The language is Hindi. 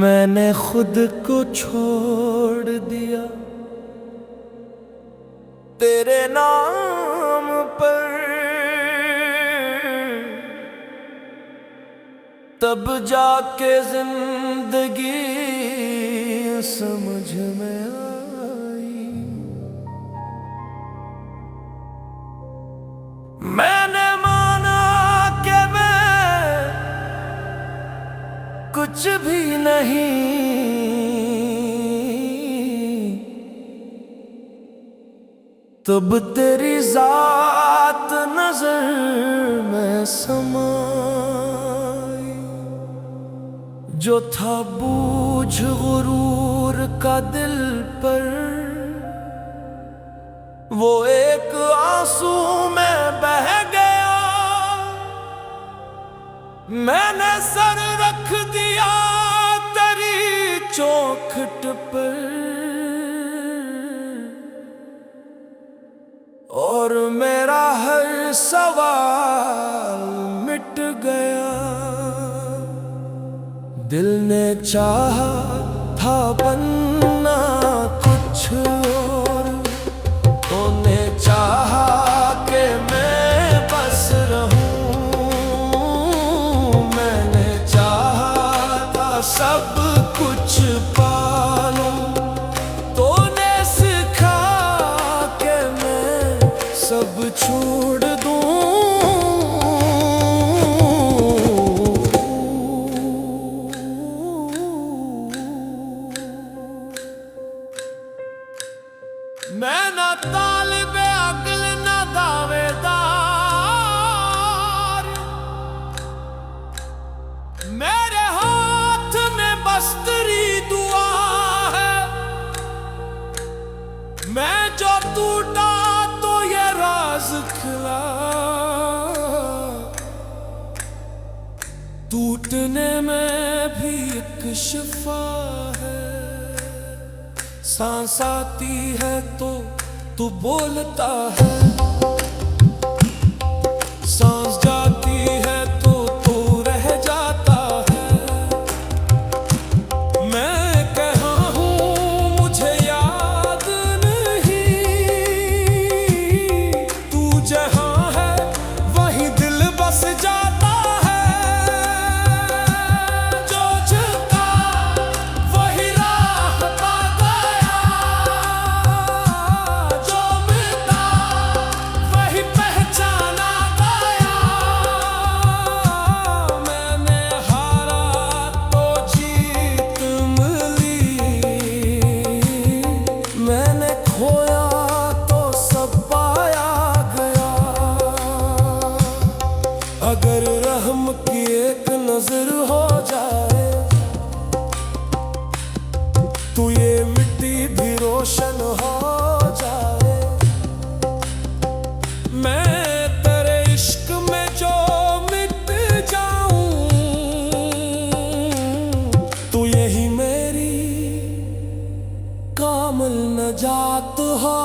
मैंने खुद को छोड़ दिया तेरे नाम पर, तब जाके जिंदगी समझ में आई। मैंने माना कि मैं कुछ भी नहीं, तब तेरी जात नजर में समाई। जो था बोझ गुरूर का दिल पर, वो एक आंसू में बह गया। मैंने सर रख दिया तेरी चौखट पर, और मेरा हर सवाल मिट गया। दिल ने चाहा था बनना कुछ और, तूने चाहा कि मैं बस रहूं। मैंने चाहा था सब कुछ पालूं, तूने सिखा के मैं सब छोड़ दूं। मैं ना तालिबे अक्ल ना दावेदार, मेरे हाथ में बस तेरी दुआ है। मैं जो टूटा तो ये राज खिला, टूटने में भी एक शिफा है। सांस आती है तो तू बोलता है, सांस जाती है तो तू रह जाता है। मैं कहाँ हूँ मुझे याद नहीं, तू जहाँ है वहीं दिल बस जाता है। जो झुका वही राह पा गया, जो मिटा वही पहचाना गया। मैंने हारा तो जीत मिली, मैंने खोया तो सब पाया गया। अगर रहम की एक नजर हो जाए तो ये मिट्टी भी रोशन हो जाए। मैं तेरे इश्क में जो मिट जाऊं, तो यही मेरी कामिल नजात हो।